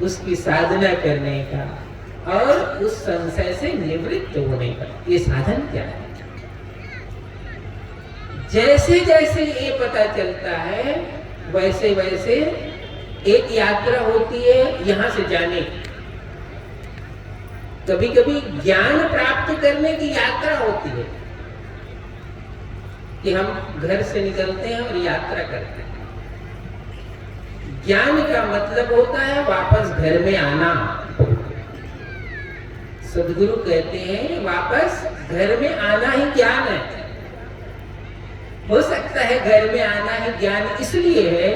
उसकी साधना करने का और उस संशय से निवृत्त होने का ये साधन क्या है? जैसे जैसे ये पता चलता है वैसे वैसे एक यात्रा होती है यहां से जाने की। कभी कभी ज्ञान प्राप्त करने की यात्रा होती है कि हम घर से निकलते हैं और यात्रा करते हैं। ज्ञान का मतलब होता है वापस घर में आना। सदगुरु कहते हैं वापस घर में आना ही ज्ञान है। हो सकता है घर में आना ही ज्ञान इसलिए है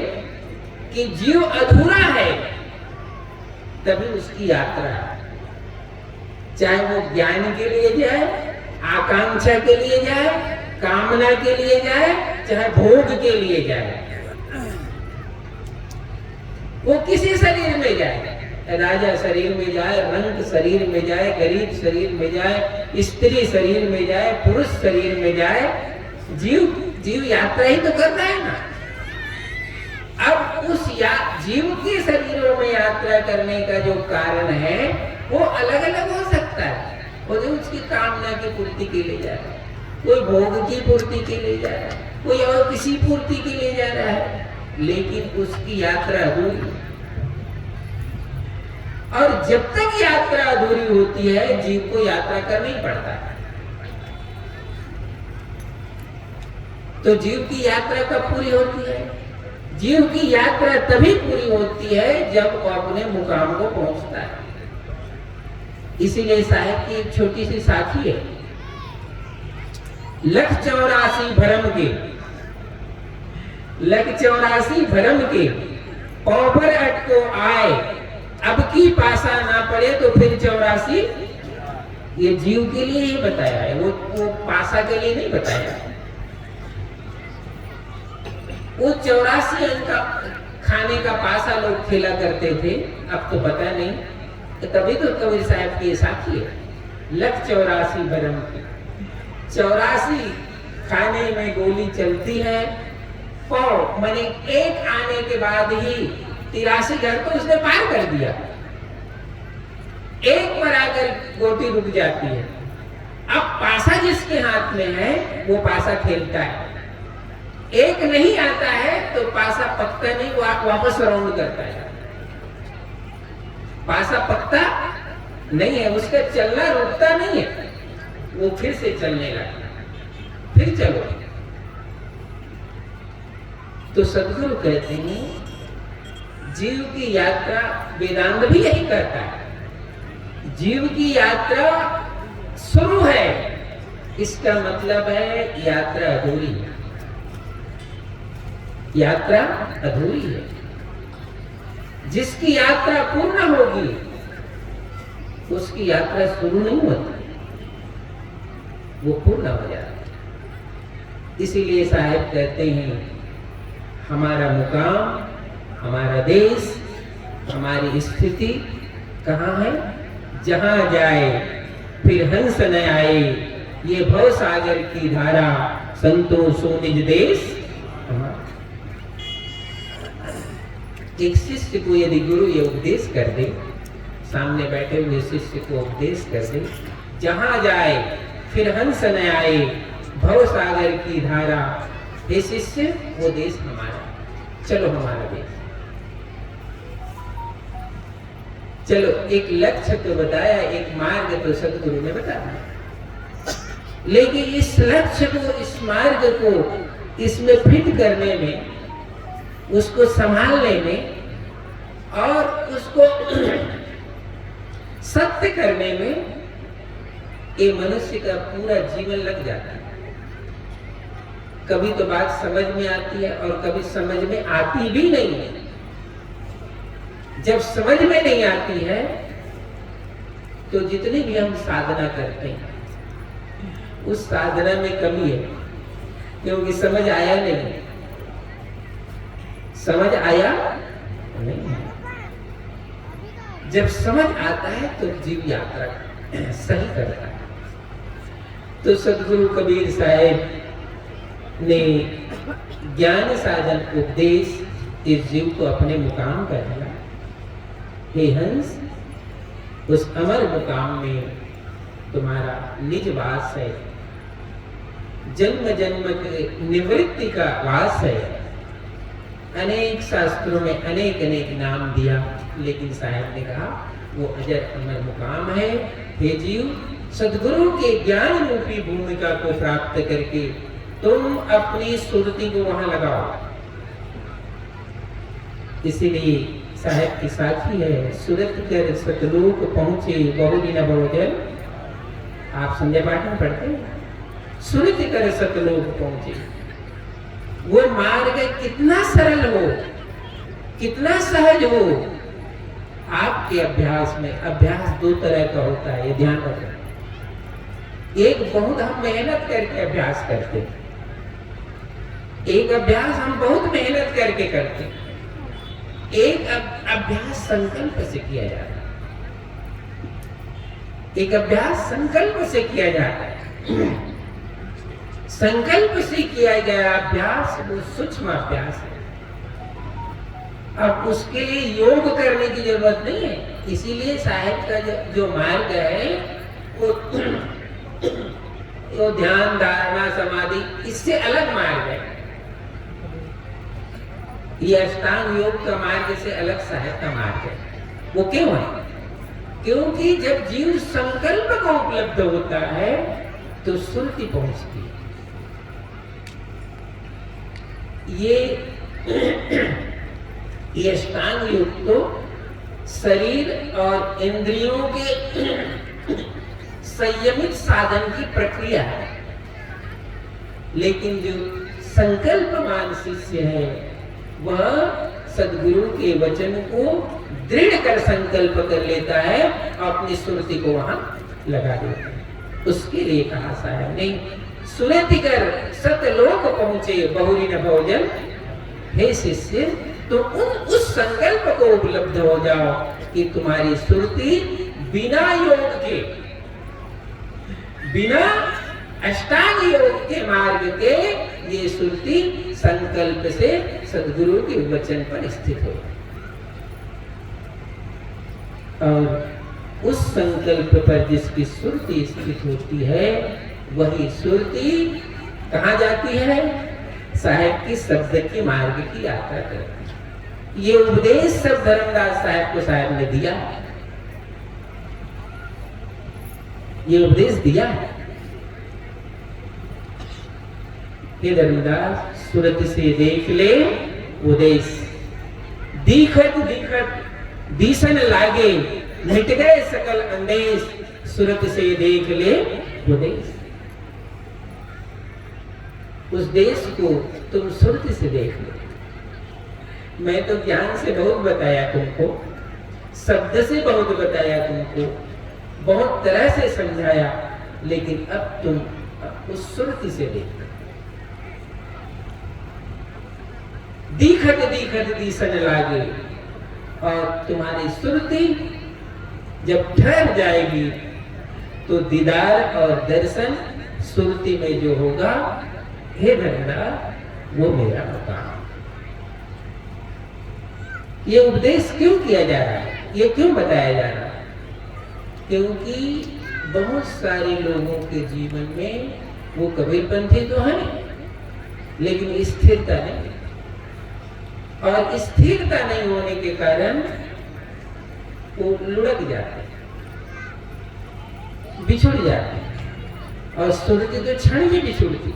कि जीव अधूरा है, तभी उसकी यात्रा है। चाहे वो ज्ञान के लिए जाए, आकांक्षा के लिए जाए, कामना के लिए जाए, चाहे भोग के लिए जाए, वो किसी शरीर में जाए, राजा शरीर में जाए, रंग शरीर में जाए, गरीब शरीर में जाए, स्त्री शरीर में जाए, पुरुष शरीर में जाए, जीव यात्रा ही तो कर रहा है ना। अब उस जीव के शरीरों में यात्रा करने का जो कारण है वो अलग अलग हो सकता है। वो जो उसकी कामना की पूर्ति के लिए जा रहा है, कोई भोग की पूर्ति के लिए जा रहा है, कोई और किसी पूर्ति के लिए जा रहा है, लेकिन उसकी यात्रा अधूरी। और जब तक यात्रा अधूरी होती है जीव को यात्रा करना ही पड़ता है। तो जीव की यात्रा कब पूरी होती है? जीव की यात्रा तभी पूरी होती है जब वो अपने मुकाम को पहुंचता है। इसीलिए साहिब की एक छोटी सी साखी है। 184 भरम के, 184 भरम के पौपर अटको आए, अब की पासा ना पड़े तो फिर 84। ये जीव के लिए ही बताया है, वो पासा के लिए नहीं बताया है। वो 84 अंक का खाने का पासा लोग खेला करते थे, अब तो पता नहीं। तो तभी तो कबीर साहब की साखी है, 184 भरम की, 84 खाने में गोली चलती है। पौ माने एक आने के बाद ही 83 घर तो उसने पार कर दिया। एक पर आकर गोटी रुक जाती है। अब पासा जिसके हाथ में है वो पासा खेलता है। एक नहीं आता है तो पासा पकता नहीं, वो वापस राउंड करता है। पासा पकता नहीं है, उसका चलना रुकता नहीं है, वो फिर से चलने लगता है, फिर चलो। तो सदगुरु कहते हैं जीव की यात्रा वेदांत भी यही करता है। जीव की यात्रा शुरू है, इसका मतलब है यात्रा अधूरी है। यात्रा अधूरी है। जिसकी यात्रा पूर्ण होगी उसकी यात्रा शुरू नहीं होती, वो पूर्ण हो जाती है। इसीलिए साहिब कहते हैं हमारा मुकाम, हमारा देश, हमारी स्थिति कहाँ है? जहां जाए फिर हंस न आए, ये भव सागर की धारा, संतोषो निज देश। एक शिष्य को यदि गुरु ये उपदेश कर दे, सामने बैठे हुए शिष्य को उपदेश कर दे, जहां जाए फिर हंस न आए, भव सागर की धारा, हे शिष्य वो देश हमारा, चलो हमारा देश। चलो एक लक्ष्य तो बताया, एक मार्ग तो सदगुरु ने बताया, लेकिन इस लक्ष्य को, इस मार्ग को इसमें फिट करने में, उसको संभालने में और उसको सत्य करने में ये मनुष्य का पूरा जीवन लग जाता है। कभी तो बात समझ में आती है और कभी समझ में आती भी नहीं है। जब समझ में नहीं आती है तो जितनी भी हम साधना करते हैं उस साधना में कमी है, क्योंकि समझ आया नहीं। समझ आया नहीं। जब समझ आता है तो जीव यात्रा सही करता है। तो सदगुरु कबीर साहब ने ज्ञान साधन उपदेश इस जीव को अपने मुकाम कर दिया। हे हंस, उस अमर मुकाम में तुम्हारा निज वास है, जन्म जन्म के निवृत्ति का वास है। अनेक शास्त्रों में अनेक अनेक नाम दिया, लेकिन साहब ने कहा वो अजर अमर मुकाम है। हे जीव, सद्गुरु के ज्ञान रूपी भूमिका को प्राप्त करके तुम अपनी सुरति को वहां लगाओ। इसीलिए साहब की साखी है, सुरत कर सतलोक पहुंचे बहुदिन बहुजन। आप संध्या पाठ में पढ़ते हैं, सुरत कर सतलोक पहुंचे। वो मार्ग कितना सरल हो, कितना सहज हो। आपके अभ्यास में, अभ्यास दो तरह का होता है, ये ध्यान रखना। एक बहुत हम मेहनत करके अभ्यास करते हैं, एक अभ्यास हम बहुत मेहनत करके करते हैं, एक अभ्यास संकल्प से किया जाता है, एक अभ्यास संकल्प से किया जाता है। संकल्प से किया गया अभ्यास वो सूक्ष्म अभ्यास है। अब उसके लिए योग करने की जरूरत नहीं है। इसीलिए साहिब का जो मार्ग है वो ध्यान, धारणा, समाधि, इससे अलग मार्ग है। ये अष्टांग योग का मार्ग से अलग साहिब का मार्ग है। वो क्यों है? क्योंकि जब जीव संकल्प को उपलब्ध होता है तो सुरति पहुंचती है। ये अष्टांग योग तो शरीर और इंद्रियों के संयमित साधन की प्रक्रिया है, लेकिन जो संकल्पवान शिष्य है वह सद्गुरु के वचन को दृढ़ कर संकल्प कर लेता है, अपनी सुरति को वहां लगा देता है। उसके लिए कहा साहब ने, सुरति कर सतलोक पहुंचे बहुरी न बहुजन। हे शिष्य, तो उस संकल्प को उपलब्ध हो जाओ कि तुम्हारी सुरति बिना योग के, बिना अष्टांग योग के मार्ग के, ये सुरति संकल्प से सद्गुरु के वचन पर स्थित हो। और उस संकल्प पर जिसकी सुरति स्थित होती है, वही सुरति कहाँ जाती है? साहेब की शब्द के मार्ग की यात्रा करती है। ये उपदेश सब धर्मदास साहब को साहब ने दिया, ये उपदेश दिया है। ये धर्मदास, सुरत से देख ले उपदेश, दीखत दीखत दीसन लागे, मिट गए सकल अंदेश, सुरत से देख ले उपदेश। उस देश को तुम सुरत से देख लो। मैं तो ज्ञान से बहुत बताया तुमको, शब्द से बहुत बताया तुमको, बहुत तरह से समझाया, लेकिन अब तुम उस सुरति से देखो। दीखत दीखत दीसन लागे, और तुम्हारी सुरति जब ठहर जाएगी तो दीदार और दर्शन सुरति में जो होगा, हे धन्ना, वो मेरा मुकाम। ये उपदेश क्यों किया जा रहा है, ये क्यों बताया जा रहा है? क्योंकि बहुत सारे लोगों के जीवन में वो कबीरपंथी तो है, लेकिन स्थिरता नहीं, और स्थिरता नहीं होने के कारण वो लुढ़क जाते हैं, बिछुड़ जाते हैं। और सुरति तो क्षण में बिछुड़ती,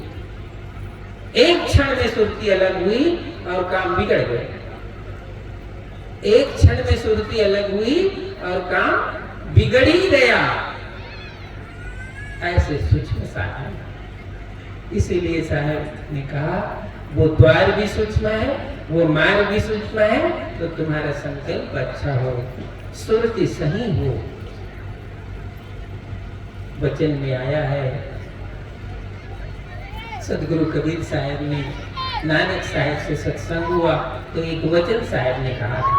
एक क्षण में सुरति अलग हुई और काम बिगड़ गए। एक क्षण में सुरति अलग हुई और काम बिगड़ ही गया। ऐसे सूक्ष्म साधन। इसीलिए साहब ने कहा, वो द्वार भी सूक्ष्म है, वो मार्ग भी सूक्ष्म है, तो तुम्हारा संकल्प अच्छा हो, सुरति सही हो। वचन में आया है, सदगुरु कबीर साहब ने, नानक साहब से सत्संग हुआ तो एक वचन साहब ने कहा था,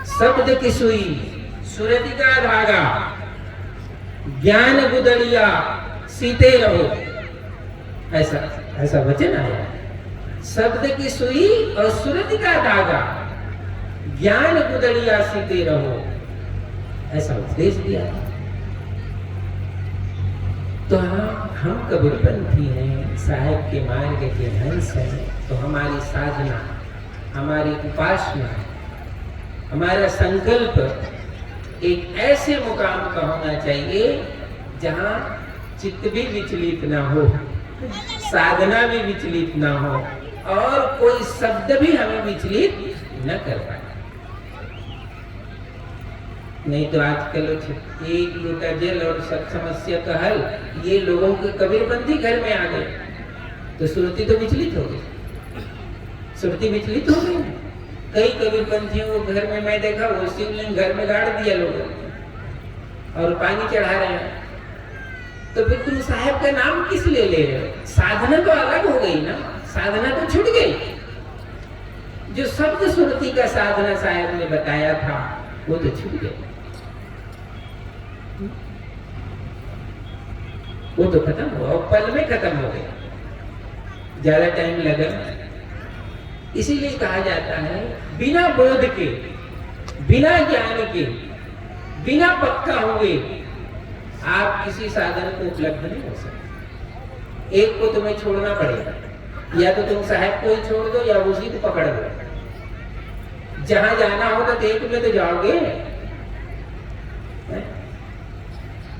शब्द की सुई सुरति का धागा, ज्ञान गुदड़िया सीते रहो। ऐसा वचन आया। शब्द की सुई और सुरति का धागा, ज्ञान गुदड़िया सीते रहो, ऐसा उपदेश दिया था। तो हम कबीरपंथी हैं, साहेब के मार्ग के हंस हैं, तो हमारी साधना, हमारी उपासना, हमारा संकल्प एक ऐसे मुकाम का होना चाहिए जहां चित्त भी विचलित ना हो, साधना भी विचलित ना हो, और कोई शब्द भी हमें विचलित न कर पाए। नहीं तो आजकल एक लोटा जल और सब समस्या का हल, ये लोगों के कबीरपंथी घर में आ गए तो सुरती तो विचलित हो गई, सुरती विचलित हो गई। कई कबीरपंथियों को घर में मैं देखा, वो शिवलिंग घर में गाड़ दिया लोगों और पानी चढ़ा रहे हैं। तो फिर तुम साहब का नाम किस लिए ले रहे हो? साधना तो अलग हो गई ना, साधना तो छूट गई। जो शब्द सुरती का साधना साहब ने बताया था वो तो छूट गया, वो तो खत्म हुआ, और पल में खत्म हो गया, ज्यादा टाइम लगा। इसीलिए कहा जाता है बिना बोध के, बिना ज्ञान के, बिना पक्का हुए आप किसी साधन को उपलब्ध नहीं हो सकते। एक को तुम्हें छोड़ना पड़ेगा, या तो तुम साहब को ही छोड़ दो या उसी को पकड़ लो। जहां जाना होगा तो एक में तो जाओगे।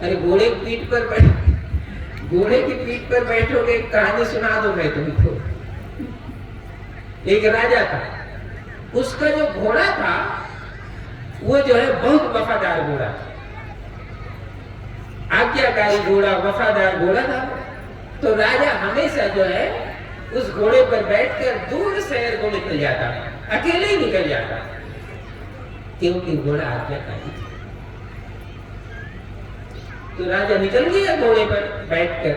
अरे घोड़े की पीठ पर घोड़े की पीठ पर बैठोगे, कहानी सुना दो मैं तुमको। एक राजा था, उसका जो घोड़ा था वो जो है बहुत वफादार घोड़ा, आज्ञाकारी घोड़ा, वफादार घोड़ा था। तो राजा हमेशा जो है उस घोड़े पर बैठकर दूर शहर को निकल जाता, अकेले ही निकल जाता, क्योंकि घोड़ा आज्ञाकारी था। तो राजा निकल गया घोड़े पर बैठकर,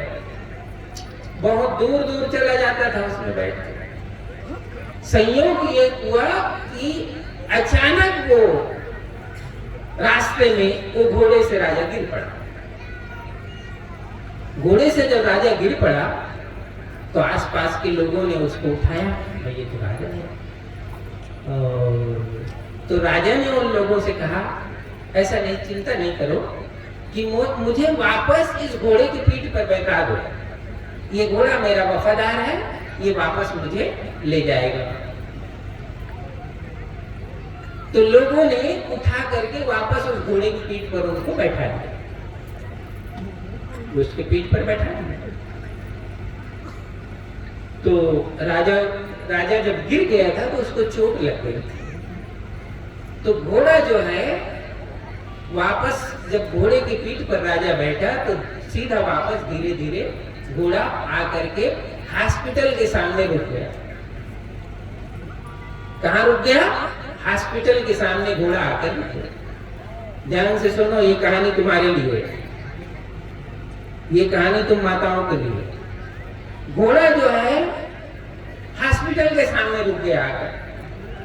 बहुत दूर दूर चला जाता था उसमें बैठकर। संयोग ये हुआ कि अचानक वो रास्ते में वो घोड़े से राजा गिर पड़ा। घोड़े से जब राजा गिर पड़ा तो आसपास के लोगों ने उसको उठाया, भाई ये तो राजा है। तो राजा ने उन लोगों से कहा, ऐसा नहीं, चिंता नहीं करो कि मुझे वापस इस घोड़े की पीठ पर बैठा दो, ये घोड़ा मेरा वफादार है, ये वापस मुझे ले जाएगा। तो लोगों ने उठा करके वापस उस घोड़े की पीठ पर उनको बैठा दिया, उसके पीठ पर बैठा दिया। तो राजा जब गिर गया था तो उसको चोट लग गई थी। तो घोड़ा जो है वापस, जब घोड़े की पीठ पर राजा बैठा तो सीधा वापस धीरे धीरे घोड़ा आकर के हॉस्पिटल के सामने रुक गया। कहाँ रुक गया? हॉस्पिटल के सामने घोड़ा आकर रुक गया। ध्यान से सुनो, ये कहानी तुम्हारे लिए, ये कहानी तुम माताओं के लिए। घोड़ा जो है हॉस्पिटल के सामने रुक गया आकर,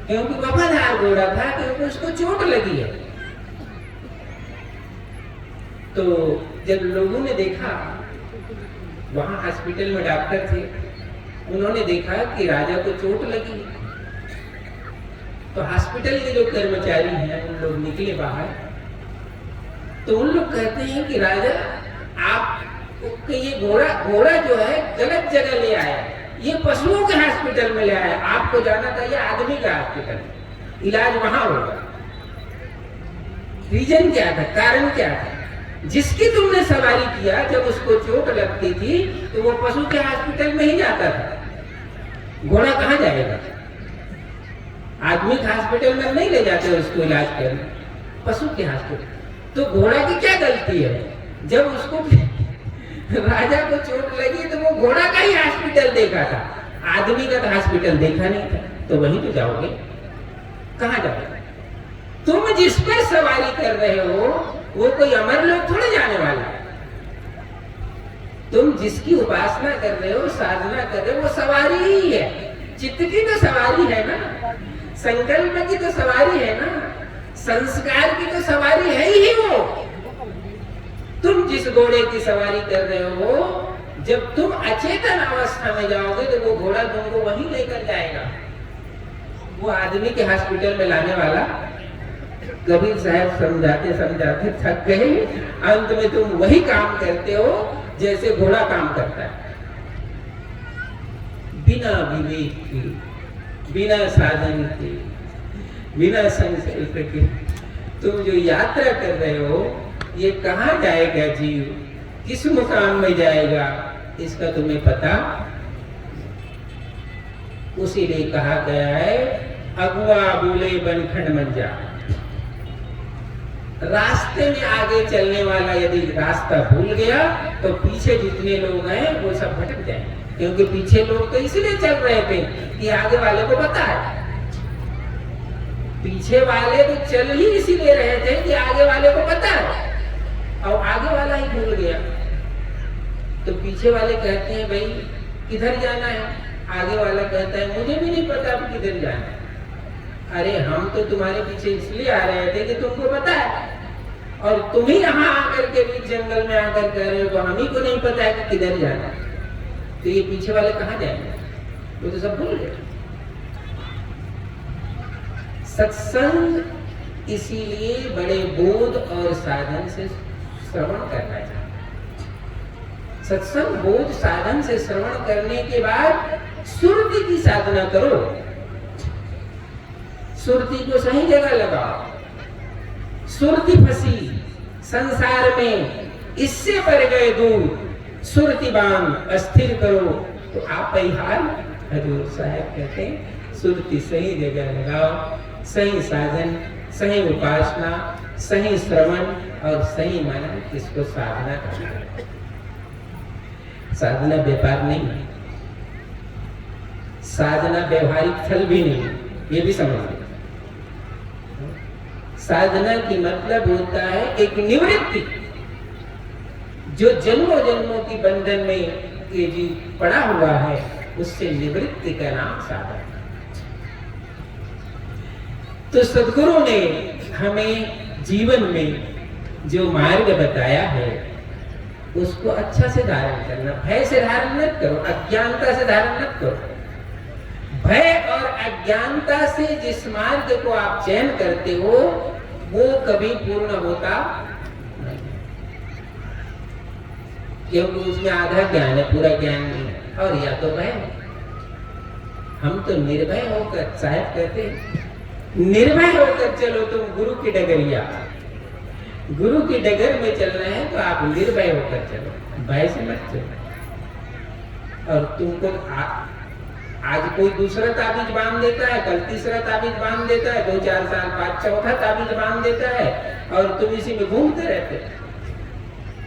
क्योंकि वफादार घोड़ा था, क्योंकि उसको चोट लगी है। तो जब लोगों ने देखा, वहां हॉस्पिटल में डॉक्टर थे, उन्होंने देखा कि राजा को चोट लगी। तो हॉस्पिटल के जो कर्मचारी हैं उन लोग निकले बाहर, तो उन लोग कहते हैं कि राजा आप ये घोड़ा जो है गलत जगह ले आया, ये पशुओं के हॉस्पिटल में ले आया, आपको जाना चाहिए आदमी का हॉस्पिटल, इलाज वहां होगा। रीजन क्या था, कारण क्या था? जिसकी तुमने सवारी किया जब उसको चोट लगती थी तो वो पशु के हॉस्पिटल में ही जाता था। घोड़ा कहाँ जाएगा? आदमी के हॉस्पिटल में नहीं ले जाते उसको इलाज करने, पशु के हॉस्पिटल। तो घोड़ा की क्या गलती है? जब उसको राजा को चोट लगी तो वो घोड़ा का ही हॉस्पिटल देखा था, आदमी का हॉस्पिटल देखा नहीं था। तो वहीं तो जाओगे, कहाँ जाओगे? तुम जिस पर सवारी कर रहे हो वो कोई अमर लोग थोड़े जाने वाला है। तुम जिसकी उपासना कर रहे हो, साधना कर रहे हो, वो सवारी ही है। चित्त की तो सवारी है ना, संकल्प की तो सवारी है ना, संस्कार की तो सवारी है ही वो। तुम जिस घोड़े की सवारी कर रहे हो, जब तुम अचेतन अवस्था में जाओगे तो वो घोड़ा तुमको वहीं लेकर जाएगा। वो आदमी के हॉस्पिटल में लाने वाला कबीर साहब समझाते समझाते थक गए, अंत में तुम वही काम करते हो जैसे घोड़ा काम करता है, बिना विवेक के, बिना साधन के, बिना संकल्प के तुम जो यात्रा कर रहे हो, ये कहाँ जाएगा जीव, किस मुकाम में जाएगा, इसका तुम्हें पता। उसीलिए कहा गया है अगुआ बोले बनखंड मंजा। रास्ते में आगे चलने वाला यदि रास्ता भूल गया तो पीछे जितने लोग हैं वो सब भटक जाएंगे, क्योंकि पीछे लोग तो इसलिए चल रहे थे कि आगे वाले को पता है। पीछे वाले तो चल ही इसीलिए रहे थे कि आगे वाले को पता है, और आगे वाला ही भूल गया। तो पीछे वाले कहते हैं भाई किधर जाना है, आगे वाला कहता है मुझे भी नहीं पता अब किधर जाना है। अरे हम तो तुम्हारे पीछे इसलिए आ रहे थे कि तुमको पता है, और तुम ही यहाँ आकर के बीच जंगल में आकर कह रहे हो तो हम ही को नहीं पता है कि किधर जाना है। तो ये पीछे वाले कहाँ जाएंगे, वो तो सब भूल गए। सत्संग इसीलिए बड़े बोध और साधन से श्रवण करना चाहिए। सत्संग बोध साधन से श्रवण करने के बाद सुरति की साधना करो, सुरति को सही जगह लगाओ। सुरति फंसी संसार में, इससे पर गए दूर, सुरतिबान अस्थिर करो। तो आप ही हाल हजूर साहब कहते हैं सुरति सही जगह लगाओ, सही साधन, सही उपासना, सही श्रवण और सही मनन, इसको साधना करना है। साधना व्यापार नहीं है, साधना व्यवहारिक फल भी नहीं, ये भी समझ। साधना की मतलब होता है एक निवृत्ति, जो जन्मों जन्मों की बंधन में ये जीव पड़ा हुआ है, उससे निवृत्ति का नाम साधना। तो सद्गुरु ने हमें जीवन में जो मार्ग बताया है उसको अच्छा से धारण करना। भय से धारण मत करो, अज्ञानता से धारण मत करो। भय और अज्ञानता से जिस मार्ग को आप चयन करते हो वो कभी पूर्ण होता नहीं, क्योंकि उसमें आधा ज्ञान है, पूरा ज्ञान नहीं है। और या तो भय, हम तो निर्भय होकर, साहब कहते हैं निर्भय होकर चलो तुम गुरु की डगरिया। गुरु की डगर में चल रहे हैं तो आप निर्भय होकर चलो, भय से मत चलो। और तुमको आज कोई दूसरा ताबीज बांध देता है, कल तीसरा ताबीज बांध देता है, 2-4 साल बाद चौथा ताबीज बांध देता है, और तुम इसी में घूमते रहते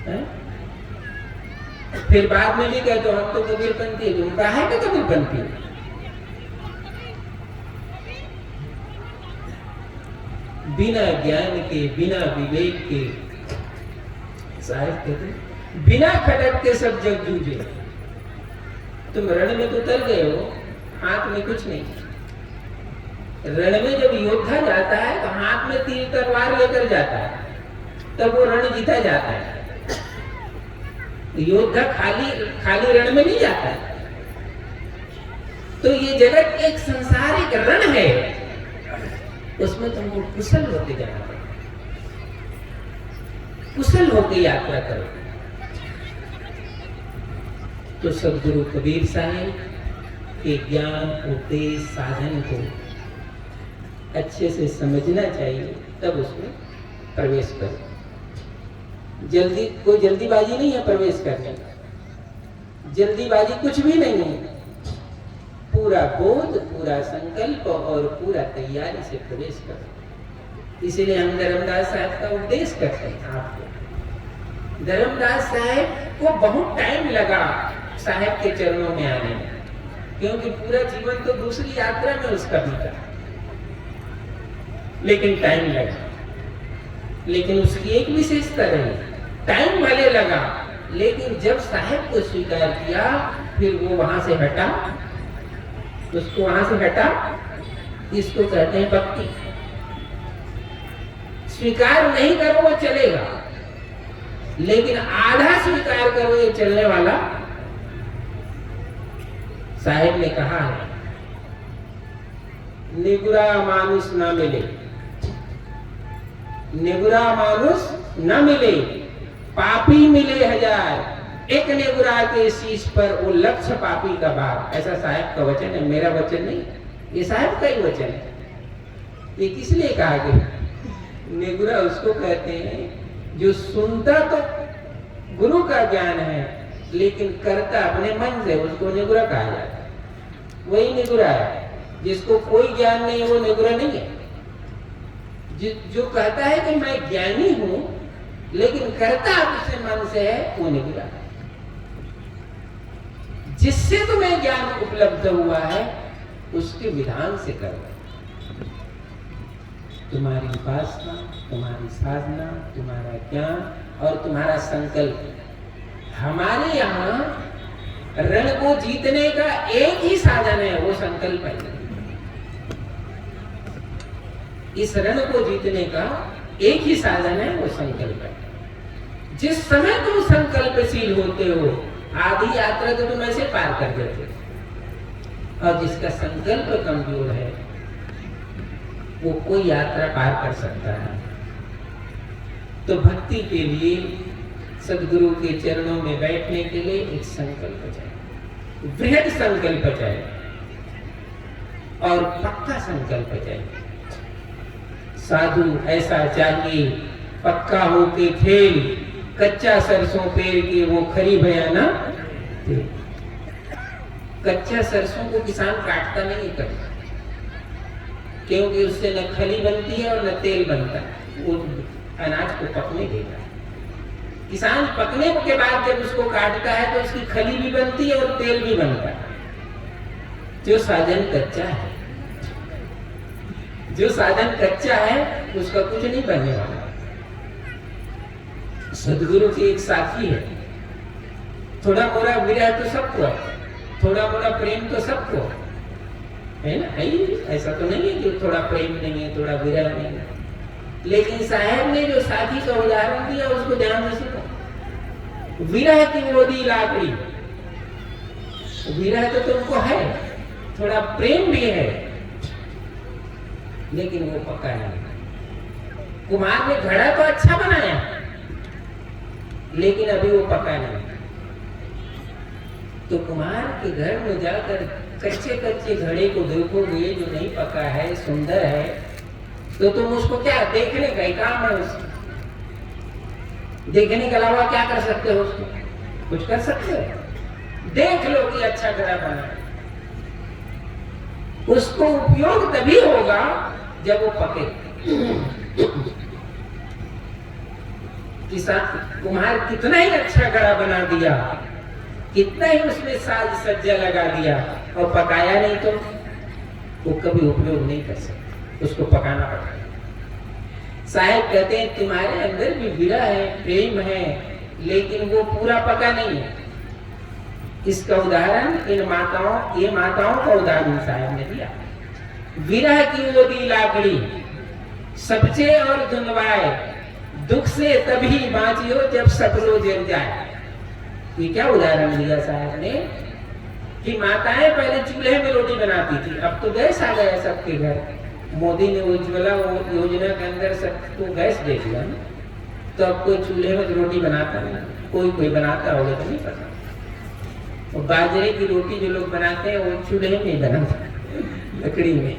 हैं। फिर बाद में भी कह दो हम तो कबीरपंथी, तुम कहा है कि कबीरपंथी। बिना ज्ञान के, बिना विवेक के, साहब कहते बिना खटक के सब जग जूझे। तुम रण में तो उतर गए हो, हाथ में कुछ नहीं। रण में जब योद्धा जाता है तो हाथ में तीर तलवार लेकर जाता है, तब वो रण जीता जाता है। योद्धा खाली रण में नहीं जाता है। तो ये जगत एक संसारिक रण है, उसमें तुमको कुशल होते जाना पड़ेगा, कुशल होकर यात्रा करो। तो सद्गुरु कबीर साहब के ज्ञान उपदेश साधन को अच्छे से समझना चाहिए, तब उसमें प्रवेश करो। कोई जल्दीबाजी नहीं है प्रवेश करने का, जल्दीबाजी कुछ भी नहीं है। पूरा बोध, पूरा संकल्प और पूरा तैयारी से प्रवेश करो। इसीलिए हम धर्मदास साहब का उपदेश करते हैं आपको। धर्मदास साहब को बहुत टाइम लगा साहब के चरणों में आने में, क्योंकि पूरा जीवन तो दूसरी यात्रा में उसका बीता, लेकिन टाइम लगा। लेकिन उसकी एक विशेषता रही, टाइम भले लगा, लेकिन जब साहब को स्वीकार किया फिर वो वहां से हटा, उसको वहां से हटा। इसको कहते हैं भक्ति। स्वीकार नहीं करो वो चलेगा, लेकिन आधा स्वीकार करो ये चलने वाला। साहिब ने कहा है निगुरा मानुष न मिले, निगुरा मानुष न मिले, पापी मिले हजार, एक निगुरा के शीश पर वो लक्ष पापी का बाप। ऐसा साहब का वचन है, मेरा वचन नहीं, ये साहब का ही वचन है। ये किस लिए कहा गया? निगुरा उसको कहते हैं जो सुनता तो गुरु का ज्ञान है लेकिन करता अपने मन से, उसको निगुरा कहा जाता है। वही निगुरा है। जिसको कोई ज्ञान नहीं वो निगुरा नहीं है। जो कहता है कि मैं ज्ञानी हूं लेकिन करता अपने मन से है, वो निगुरा है। जिससे तुम्हें ज्ञान उपलब्ध हुआ है उसके विधान से करो। तुम्हारी उपासना, तुम्हारी साधना, तुम्हारा ज्ञान और तुम्हारा संकल्प। हमारे यहाँ रण को जीतने का एक ही साधन है, वो संकल्प है। इस रण को जीतने का एक ही साधन है, वो संकल्प है। जिस समय तुम संकल्पशील होते हो, आधी यात्रा तो तुम ऐसे पार कर देते हो। और जिसका संकल्प कमजोर है वो कोई यात्रा पार कर सकता है। तो भक्ति के लिए सदगुरु के चरणों में बैठने के लिए एक संकल्प चाहिए, वृहद संकल्प चाहिए और पक्का संकल्प चाहिए। साधु ऐसा चाहिए पक्का हो के खेल, कच्चा सरसों पेड़ के वो खरी भया ना। कच्चा सरसों को किसान काटता नहीं कभी, क्योंकि उससे न खली बनती है और न तेल बनता है। वो अनाज को पकने देता है। किसान पकने के बाद जब उसको काटता है तो उसकी खली भी बनती है और तेल भी बनता है। जो साधन कच्चा है, जो साधन कच्चा है उसका कुछ नहीं बनने वाला। सदगुरु की एक साथी है, थोड़ा मोड़ा विरह तो सबको है, थोड़ा मोड़ा प्रेम तो सबको है ना। ऐसा तो नहीं है कि थोड़ा प्रेम नहीं है, थोड़ा विरह नहीं है। लेकिन साहब ने जो साथी का उदाहरण दिया उसको ध्यान से सुनो। विरह की मोदी लाकड़ी, विरह तो तुमको है, थोड़ा प्रेम भी है, लेकिन वो पक्का नहीं। कुम्हार ने घड़ा तो अच्छा बनाया लेकिन अभी वो पका नहीं। तो कुम्हार के घर में जाकर कच्चे कच्चे घड़े को देखोगे जो नहीं पका है, सुंदर है, तो तुम उसको क्या देखने का ही काम है। उसको देखने के अलावा क्या कर सकते हो? उसको कुछ कर सकते हो? देख लो कि अच्छा घड़ा बना। उसको उपयोग तभी होगा जब वो पके। किसान कुम्हार कितना ही अच्छा घड़ा बना दिया, कितना ही उसमें साज सज्जा लगा दिया और पकाया नहीं तो वो कभी उपयोग नहीं कर सकता, उसको पकाना पड़ेगा। साहब कहते हैं तुम्हारे अंदर भी विरह है, प्रेम है, लेकिन वो पूरा पका नहीं है। इसका उदाहरण ये माताओं का उदाहरण साहब ने दिया। विरह की वो दी लाकड़ी सबसे और धुनवाए, दुख से तभी बाँचियो जब सपनो जल जाए। ये क्या उदाहरण दिया साहब ने कि माताएं पहले चूल्हे में रोटी बनाती थी, अब तो गैस आ गया सबके घर। मोदी ने उज्ज्वला योजना के अंदर सबको गैस दे दिया ना, तो अब कोई चूल्हे में रोटी बनाता नहीं। कोई बनाता होगा तो नहीं पता। और बाजरे की रोटी जो लोग बनाते हैं वो चूल्हे में ही बनाते हैं, लकड़ी में।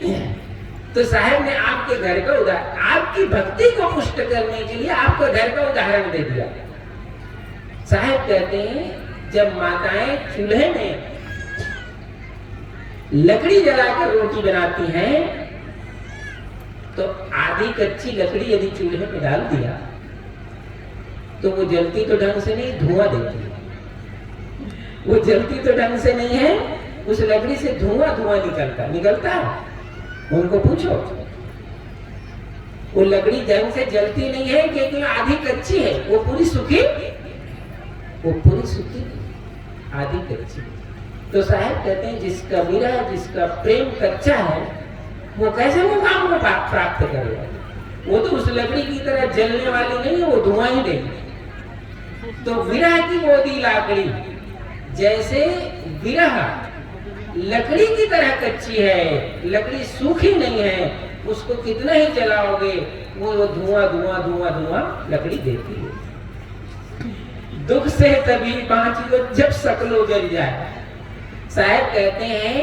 तो साहब ने आपके घर का उदाहरण, आपकी भक्ति को पुष्ट करने के लिए आपका घर का उदाहरण दे दिया। साहब कहते हैं जब माताएं चूल्हे में लकड़ी जलाकर रोटी बनाती हैं तो आधी कच्ची लकड़ी यदि चूल्हे में डाल दिया तो वो जलती तो ढंग से नहीं, धुआं देती है। वो जलती तो ढंग से नहीं है, उस लकड़ी से धुआं निकलता है। उनको पूछो, वो लकड़ी ढंग से जलती नहीं है क्योंकि आधी कच्ची है, वो पूरी सूखी आधी कच्ची। तो साहब कहते हैं जिसका विरह, जिसका प्रेम कच्चा है वो कैसे वो काम को प्राप्त करेगा? वो तो उस लकड़ी की तरह जलने वाली नहीं है, वो धुआं ही देगी। तो विरह की वो दी लाकड़ी, जैसे विरह लकड़ी की तरह कच्ची है, लकड़ी सूखी नहीं है, उसको कितना ही जलाओगे वो धुआं धुआं धुआं धुआं लकड़ी देती है। दुख से तभी बाँचियो जब सकलो जल जाए। साहब कहते हैं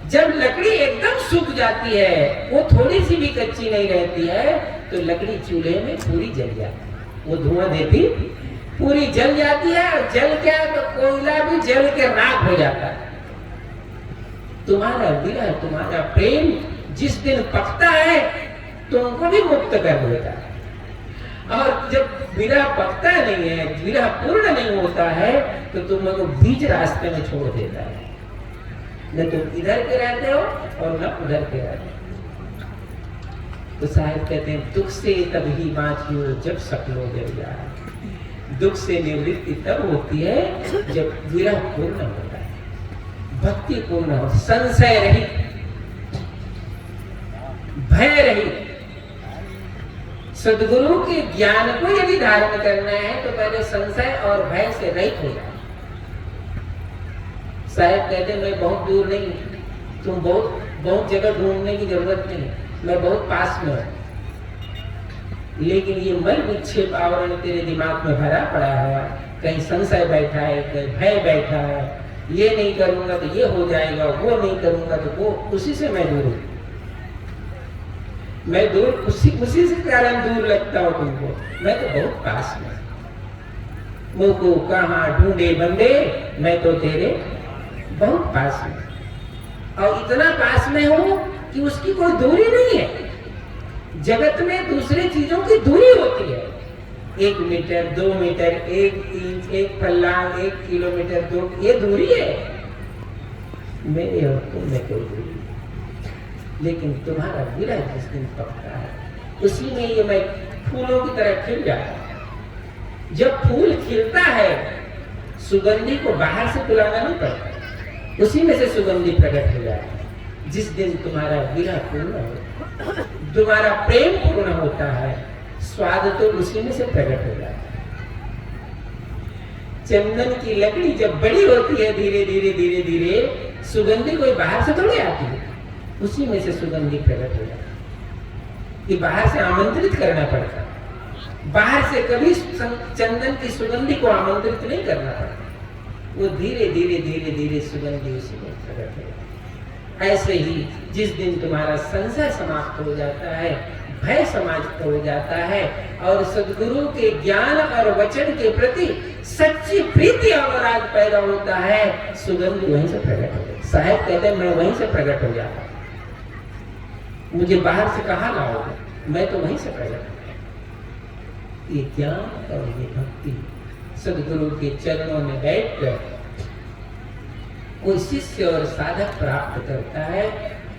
जब लकड़ी एकदम सूख जाती है, वो थोड़ी सी भी कच्ची नहीं रहती है, तो लकड़ी चूल्हे में पूरी जल जाती है, वो धुआं देती पूरी जल जाती है। और जल क्या, तो कोयला भी जल के राख हो जाता है। तुम्हारा विरह, तुम्हारा प्रेम जिस दिन पकता है तुमको भी मुक्त कर देता है। और जब विरह पकता नहीं है, विरह पूर्ण नहीं होता है, तो तुमको बीच रास्ते में छोड़ देता है। न तुम इधर के रहते हो और न उधर के रहते हो। तो साहब कहते हैं दुख से तभी बाँचियो जब सकलो जल जाए। दुख से निवृत्ति तब होती है जब विरह पूर्ण होता है, भक्ति पूर्ण हो, संशय रहित, भय रहित। सद्गुरु के ज्ञान को यदि धारण करना है तो पहले संशय और भय से रहित हो जाए। साहब कहते मैं बहुत दूर नहीं, तुम बहुत जगह ढूंढने की जरूरत नहीं, मैं बहुत पास में हूं, लेकिन ये मल विक्षेप आवरण तेरे दिमाग में भरा पड़ा है। कहीं संशय बैठा है, कहीं भय बैठा है, ये नहीं करूंगा तो ये हो जाएगा, वो नहीं करूंगा तो वो, उसी से मैं दूर हूं। मैं दूर उसी से कारण दूर लगता हूं तुमको, मैं तो बहुत पास में। मुझको कहाँ ढूंढे बंदे, मैं तो तेरे बहुत पास में। और इतना पास में हूं कि उसकी कोई दूरी नहीं है। जगत में दूसरी चीजों की दूरी होती है, 1 मीटर 2 मीटर 1 इंच 1 फल्लांग 1 किलोमीटर 2, ये दूरी है। मेरे और तुम में कोई दूरी नहीं। लेकिन तुम्हारा विरह जिस दिन पकता है, उसी में ये मैं फूलों की तरह खिल जाता है। जब फूल खिलता है, सुगंधी को बाहर से बुलाना नहीं पड़ता, उसी में से सुगंधी प्रकट हो जाए। जिस दिन तुम्हारा विरह पूर्ण हो, तुम्हारा प्रेम पूर्ण होता है, स्वाद तो उसी में से प्रकट हो जाता है। चंदन की लकड़ी जब बड़ी होती है, धीरे धीरे धीरे धीरे सुगंधी कोई बाहर से थोड़ी आती है, उसी में से सुगंधी प्रकट हो जाती है। कि बाहर से आमंत्रित करना पड़ता है, बाहर से कभी चंदन की सुगंधी को आमंत्रित नहीं करना पड़ता, वो धीरे धीरे धीरे धीरे सुगंधी उसी में प्रकट हो जाती है। ऐसे ही जिस दिन तुम्हारा संशय समाप्त हो जाता है, भय समाप्त हो जाता है, और सद्गुरु के ज्ञान और वचन के प्रति सच्ची प्रीति और अनुराग पैदा होता है, सुगंध वहीं से प्रकट हो जाती है। साहब कहते हैं मैं वहीं से प्रकट हो जाता, मुझे बाहर से कहाँ लाओगे, मैं तो वहीं से प्रकट हो जाता। ये ज्ञान और ये भक्ति सद्गुरु के चरणों में बैठकर कोई शिष्य और साधक प्राप्त करता है,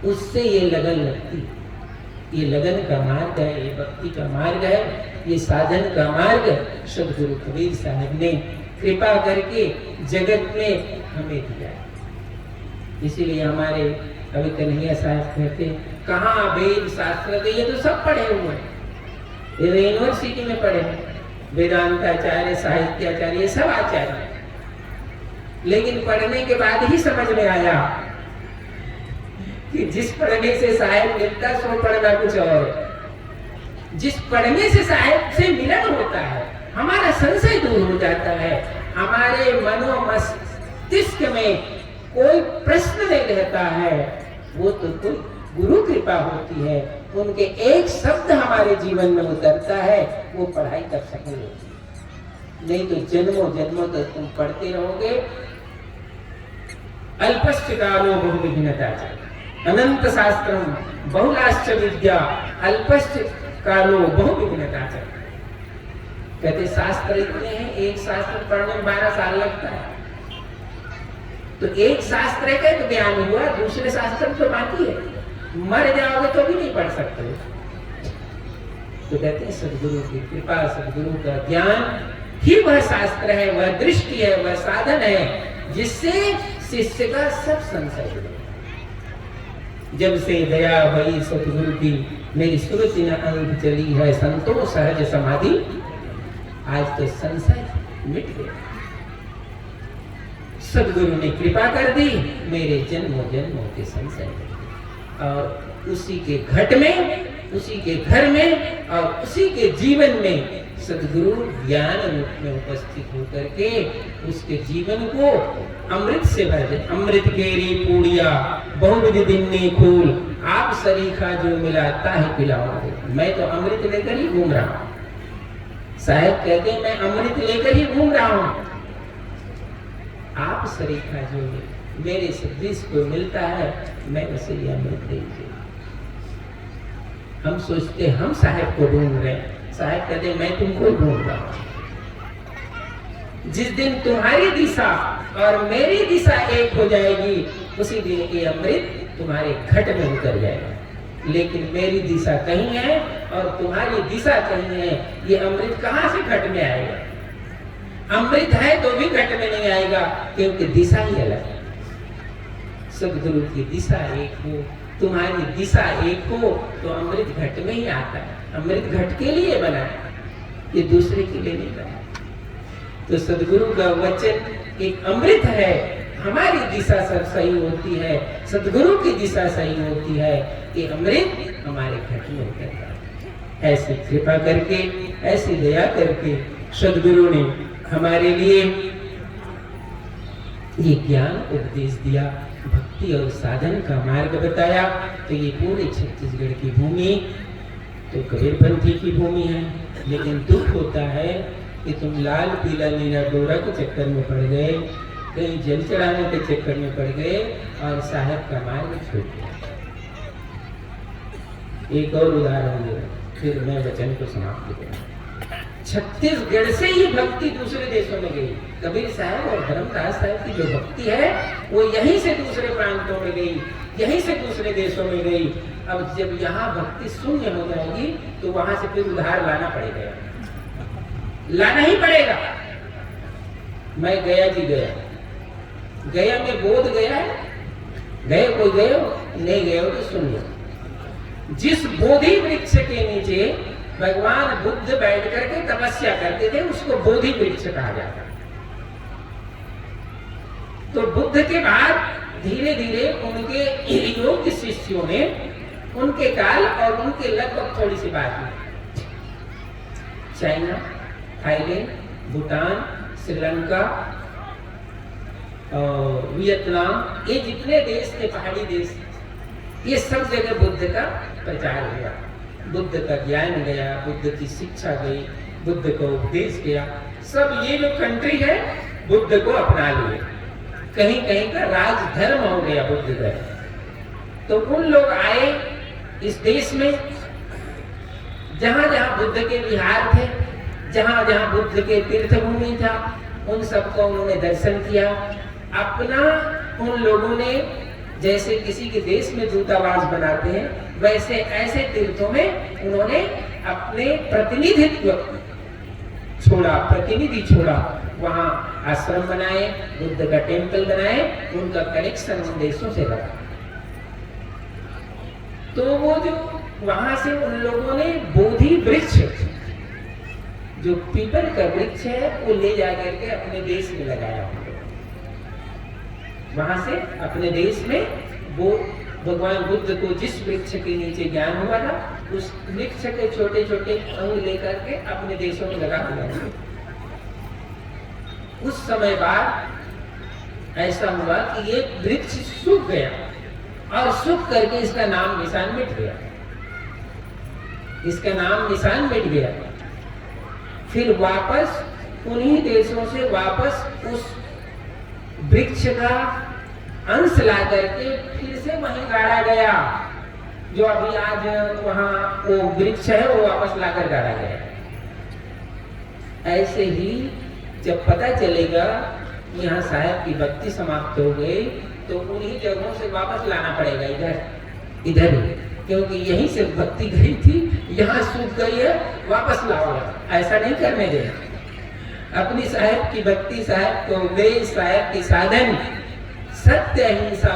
उससे ये लगन लगती। ये लगन का मार्ग है, ये भक्ति का मार्ग है, ये साधन का मार्ग सद्गुरु कबीर साहब ने कृपा करके जगत में हमें दिया। इसीलिए हमारे कवि कन्हैया साहब कहते कहाँ वेद शास्त्र, ये तो सब पढ़े हुए हैं, ये यूनिवर्सिटी में पढ़े हैं, वेदांताचार्य साहित्याचार्य ये सब आचार्य, लेकिन पढ़ने के बाद ही समझ में आया कि जिस पढ़ने से साहेब मिलता सो पढ़ना कुछ और। जिस पढ़ने से साहेब से मिलन होता है, हमारा संशय दूर हो जाता है, हमारे मनो मस्तिष्क में कोई प्रश्न नहीं रहता है, वो तो कोई गुरु कृपा होती है, उनके एक शब्द हमारे जीवन में उतरता है, वो पढ़ाई तब सफल होती है। नहीं तो जन्मों जन्मों तक तुम पढ़ते रहोगे। अल्पश्च कालो बहुविघ्नता अनंत शास्त्रम बहुलाश्च विद्या अल्पश्च कालो बहुविघ्नता। कहते शास्त्र इतने हैं, एक शास्त्र पढ़ने में 12 साल लगता है, तो एक शास्त्र का तो ज्ञान हुआ, दूसरे शास्त्र तो बाकी है, मर जाओगे तो भी नहीं पढ़ सकते। तो कहते हैं सद्गुरु की कृपा, सद्गुरु का ज्ञान ही वह शास्त्र है, वह दृष्टि है, वह साधन है, जिससे शिष्य का सब संशय दूर। जब से दया भई सद्गुरु की, मेरी सुरति न अंग चली है, संतोष सहज समाधि, आज तो संशय मिट गया। सदगुरु ने कृपा कर दी, मेरे जन्मों जन्मों के संशय और उसी के घट में, उसी के घर में और उसी के जीवन में सदगुरु ज्ञान रूप में उपस्थित होकर के उसके जीवन को अमृत से भर दे। अमृत केरी पूड़िया बहुविध दिन्नी खूल, आप सरीखा जो मिलाता है पिलाओ। मैं तो अमृत लेकर ही घूम रहा हूँ। साहब कहते हैं मैं अमृत लेकर ही घूम रहा हूँ। आप सरीखा जो मेरे सदृश को मिलता है, मैं उसे ये अमृत दीजिए। हम सोचते हम साहब को ढूंढ रहे हैं, साहब कहते मैं तुमको ढूंढ रहा हूं। जिस दिन तुम्हारी दिशा और मेरी दिशा एक हो जाएगी, उसी दिन ये अमृत तुम्हारे घट में उतर जाएगा। लेकिन मेरी दिशा कहीं है और तुम्हारी दिशा कहीं है, ये अमृत कहां से घट में आएगा? अमृत है तो भी घट में नहीं आएगा, क्योंकि दिशा ही अलग है। सदगुरु की दिशा एक हो, तुम्हारी दिशा एक हो, तो अमृत घट में ही आता है। अमृत घट के लिए बना है, ये दूसरे के लिए नहीं बना। तो सदगुरु का वचन एक अमृत है। हमारी दिशा सब सही होती है, सदगुरु की दिशा सही होती है, ये अमृत हमारे घट में उतरता है। ऐसी कृपा करके, ऐसी दया करके सदगुरु ने हमारे लिए ये ज्ञान उपदेश दिया, भक्ति और साधन का मार्ग बताया। तो ये पूरे छत्तीसगढ़ की भूमि तो कबीरपंथी की भूमि है, लेकिन दुख होता है कि तुम लाल पीला नीला डोरा के चक्कर में पड़ गए, कहीं जल चढ़ाने के चक्कर में पड़ गए और साहब का मार्ग छोड़ दिया। एक और उदाहरण दे, फिर मैं वचन को समाप्त करूं। छत्तीसगढ़ से ही भक्ति दूसरे देशों में गई। कबीर साहब और धर्मदास साहब की जो भक्ति है वो यहीं से दूसरे प्रांतों में गई, यहीं से दूसरे देशों में गई। अब जब यहाँ भक्ति शून्य हो जाएगी तो वहां से फिर उधार लाना पड़ेगा, लाना ही पड़ेगा। मैं गया जी गया, गया में बोध गया है, गए कोई गए हो, नहीं गए हो तो सुन लो। जिस बोधि वृक्ष के नीचे भगवान बुद्ध बैठ करके तपस्या करते थे, उसको बोधि वृक्ष कहा जाता है। तो बुद्ध के बाद धीरे धीरे उनके योग्य शिष्यों ने उनके काल और उनके लगभग थोड़ी सी बात हुई। China, Thailand, Bhutan, Sri Lanka, Vietnam, ये जितने देश थे पहाड़ी देश, ये सब जगह बुद्ध का प्रचार हुआ, बुद्ध का ज्ञान गया, बुद्ध की शिक्षा गई, बुद्ध का उपदेश गया। सब ये जो कंट्री है बुद्ध को अपना लिए, कहीं कहीं का राजधर्म हो गया बुद्ध का। तो उन लोग आए इस देश में, जहां जहां बुद्ध के विहार थे, जहां जहां बुद्ध के तीर्थ भूमि था, उन सबको उन्होंने दर्शन किया। अपना उन लोगों ने जैसे किसी के देश में दूतावास बनाते हैं, वैसे ऐसे तीर्थों में उन्होंने अपने प्रतिनिधित्व छोड़ा, प्रतिनिधि छोड़ा। वहां आश्रम बनाए, बुद्ध का टेम्पल बनाए, उनका कनेक्शन उन देशों से रहा। तो वो जो वहां से उन लोगों ने बोधि वृक्ष, जो पीपल का वृक्ष है, वो ले जा करके अपने देश में लगाया। वहां से अपने देश में वो भगवान बुद्ध को जिस वृक्ष के नीचे ज्ञान हुआ था, उस वृक्ष के छोटे छोटे अंग लेकर के अपने देशों में लगा दिया। उस समय बाद ऐसा हुआ कि ये वृक्ष सूख गया और सूख करके इसका नाम निशान मिट गया, इसका नाम निशान मिट गया। फिर वापस उन्हीं देशों से वापस उस वृक्ष का अंश ला करके फिर से वहीं गाड़ा गया, जो अभी आज वहां वो वृक्ष है वो वापस लाकर गाड़ा गया। ऐसे ही जब पता चलेगा कि यहाँ साहब की भक्ति समाप्त हो गई, तो उन्हीं जगहों से वापस लाना पड़ेगा इधर ही, क्योंकि यहीं से भक्ति गई थी, यहाँ सूख गई है, वापस लाओ। ऐसा नहीं करने देना। अपनी साहब की भक्ति, साहब को उपदेश, साहब की साधन, सत्य अहिंसा